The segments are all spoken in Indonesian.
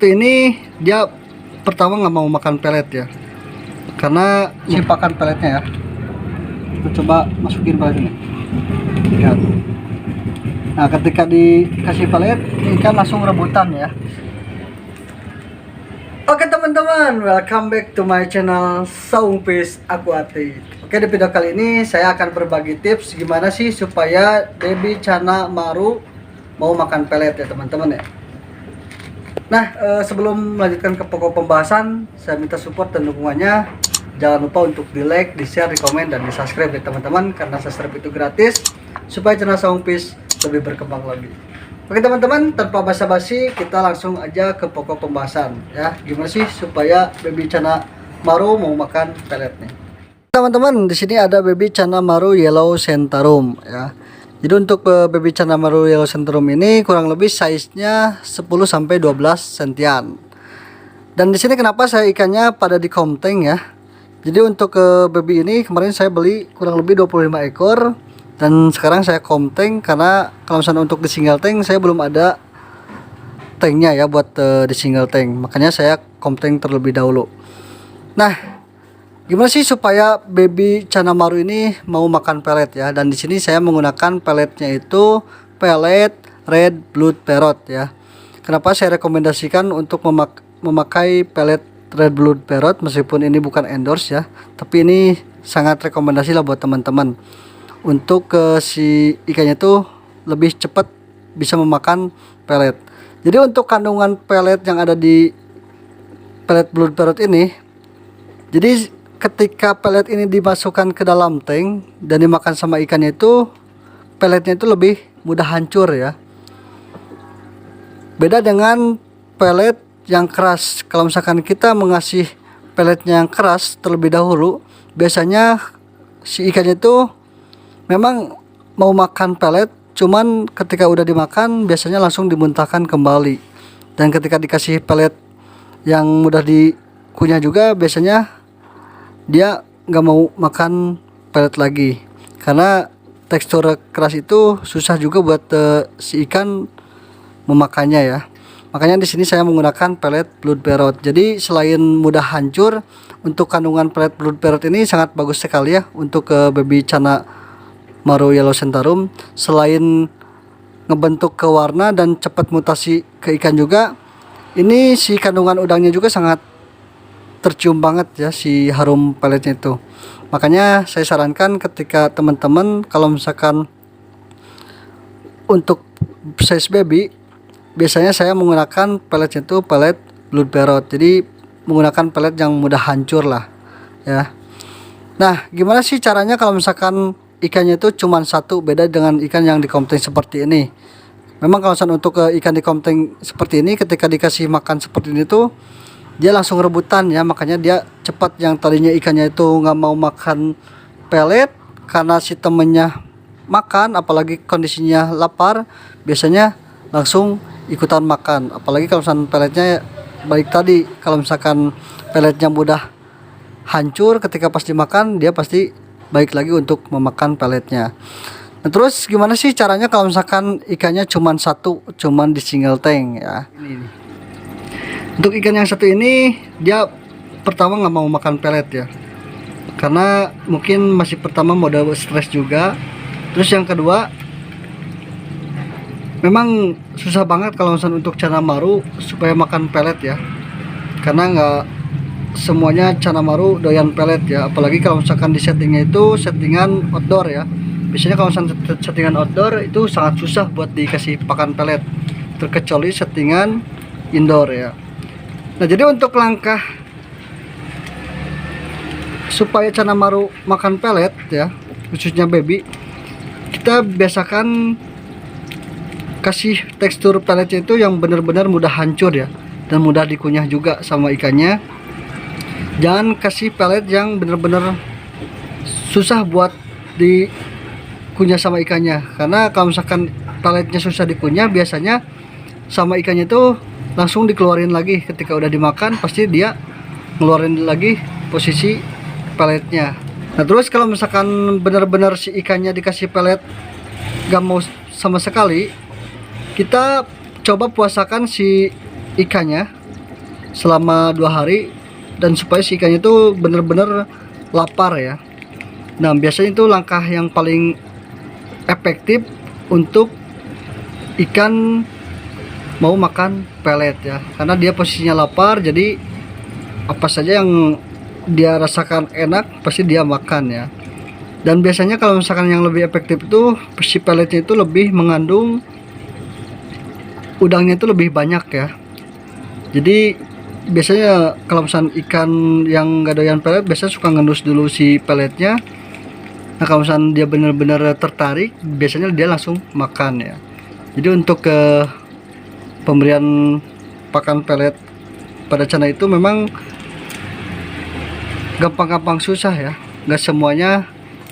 Ini dia pertama nggak mau makan pelet ya, karena si pakan peletnya ya. Kita coba masukin pelet ini. Lihat. Nah, ketika dikasih pelet, ikan langsung rebutan ya. Oke teman-teman, welcome back to my channel Saung Fish Aquatic. Oke, di video kali ini saya akan berbagi tips gimana sih supaya baby cana maru mau makan pelet ya teman-teman ya. Nah, sebelum melanjutkan ke pokok pembahasan, saya minta support dan dukungannya. Jangan lupa untuk di like, di share, di komen, dan di subscribe ya teman-teman, karena subscribe itu gratis supaya channel Saung Fish lebih berkembang lagi. Oke teman-teman, tanpa basa-basi kita langsung aja ke pokok pembahasan ya. Gimana sih supaya baby cana maru mau makan pelet nih? Teman-teman, di sini ada baby cana maru yellow centaurum ya. Jadi untuk baby cana maru yellow centaurum ini kurang lebih size-nya 10 sampai 12 sentian. Dan di sini kenapa saya ikannya pada di komteng ya? Jadi untuk baby ini kemarin saya beli kurang lebih 25 ekor. Dan sekarang saya komteng karena kalau misalnya untuk di single tank saya belum ada tanknya ya buat di single tank. Makanya saya komteng terlebih dahulu. Nah, gimana sih supaya baby cana maru ini mau makan pelet ya? Dan di sini saya menggunakan peletnya itu pelet red blood parrot ya. Kenapa saya rekomendasikan untuk memakai pelet red blood parrot, meskipun ini bukan endorse ya, tapi ini sangat rekomendasi lah buat teman-teman. Untuk si ikannya tuh lebih cepat bisa memakan pelet. Jadi untuk kandungan pelet yang ada di pelet blood parrot ini, jadi ketika pelet ini dimasukkan ke dalam tank dan dimakan sama ikannya itu, peletnya itu lebih mudah hancur ya. Beda dengan pelet yang keras. Kalau misalkan kita mengasih peletnya yang keras terlebih dahulu, biasanya si ikannya itu memang mau makan pelet, cuman ketika udah dimakan biasanya langsung dimuntahkan kembali. Dan ketika dikasih pelet yang mudah dikunyah juga, biasanya dia nggak mau makan pelet lagi, karena tekstur keras itu susah juga buat si ikan memakannya ya. Makanya di sini saya menggunakan pelet blood parrot. Jadi selain mudah hancur, untuk kandungan pelet blood parrot ini sangat bagus sekali ya untuk baby cana maru yellow centaurum. Selain ngebentuk ke warna dan cepat mutasi ke ikan juga, ini si kandungan udangnya juga sangat tercium banget ya, si harum peletnya itu. Makanya saya sarankan ketika teman-teman kalau misalkan untuk size baby, biasanya saya menggunakan peletnya itu pelet blood parrot. Jadi menggunakan pelet yang mudah hancur lah ya. Nah, gimana sih caranya kalau misalkan ikannya itu cuma satu, beda dengan ikan yang di komteng seperti ini. Memang kalau misalkan untuk ikan di komteng seperti ini, ketika dikasih makan seperti ini tuh dia langsung rebutan ya. Makanya dia cepat. Yang tadinya ikannya itu nggak mau makan pelet, karena si temennya makan, apalagi kondisinya lapar, biasanya langsung ikutan makan. Apalagi kalau misalkan peletnya balik tadi, kalau misalkan peletnya mudah hancur, ketika pas dimakan dia pasti baik lagi untuk memakan peletnya. Nah, terus gimana sih caranya kalau misalkan ikannya cuman satu, cuman di single tank ya? Ini. Untuk ikan yang satu ini, dia pertama nggak mau makan pelet ya, karena mungkin masih pertama mode stres juga. Terus yang kedua, memang susah banget kalau misalkan untuk cana maru supaya makan pelet ya, karena nggak semuanya cana maru doyan pelet ya. Apalagi kalau misalkan di settingnya itu settingan outdoor ya. Biasanya kalau misalkan settingan outdoor itu sangat susah buat dikasih pakan pelet, terkecuali settingan indoor ya. Nah, jadi untuk langkah supaya cana maru makan pelet ya, khususnya baby, kita biasakan kasih tekstur peletnya itu yang benar-benar mudah hancur ya, dan mudah dikunyah juga sama ikannya. Jangan kasih pelet yang benar-benar susah buat dikunyah sama ikannya, karena kalau misalkan peletnya susah dikunyah, biasanya sama ikannya itu langsung dikeluarin lagi. Ketika udah dimakan pasti dia ngeluarin lagi posisi peletnya. Nah, terus kalau misalkan benar-benar si ikannya dikasih pelet gak mau sama sekali, kita coba puasakan si ikannya selama 2 hari, dan supaya si ikannya itu benar-benar lapar ya. Nah, biasanya itu langkah yang paling efektif untuk ikan mau makan pelet ya, karena dia posisinya lapar, jadi apa saja yang dia rasakan enak pasti dia makan ya. Dan biasanya kalau misalkan yang lebih efektif itu si peletnya itu lebih mengandung udangnya itu lebih banyak ya. Jadi biasanya kalau misalkan ikan yang gak doyan pelet biasanya suka ngendus dulu si peletnya. Nah, kalau misalkan dia benar-benar tertarik biasanya dia langsung makan ya. Jadi untuk pemberian pakan pelet pada cana itu memang gampang-gampang susah ya, nggak semuanya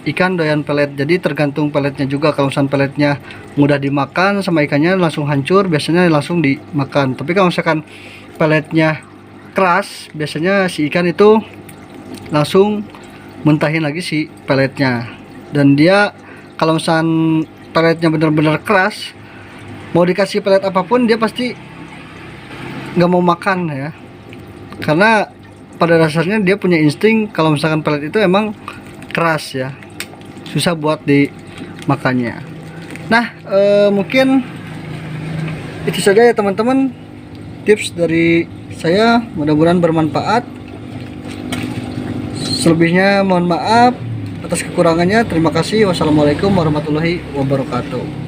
ikan doyan pelet, jadi tergantung peletnya juga. Kalau misalkan peletnya mudah dimakan sama ikannya langsung hancur, biasanya langsung dimakan. Tapi kalau misalkan peletnya keras, biasanya si ikan itu langsung muntahin lagi si peletnya. Dan dia kalau misalkan peletnya benar-benar keras, mau dikasih pelet apapun dia pasti nggak mau makan ya, karena pada dasarnya dia punya insting kalau misalkan pelet itu emang keras ya, susah buat dimakannya. Nah, mungkin itu saja ya teman-teman, tips dari saya, mudah-mudahan bermanfaat. Selebihnya mohon maaf atas kekurangannya. Terima kasih. Wassalamualaikum warahmatullahi wabarakatuh.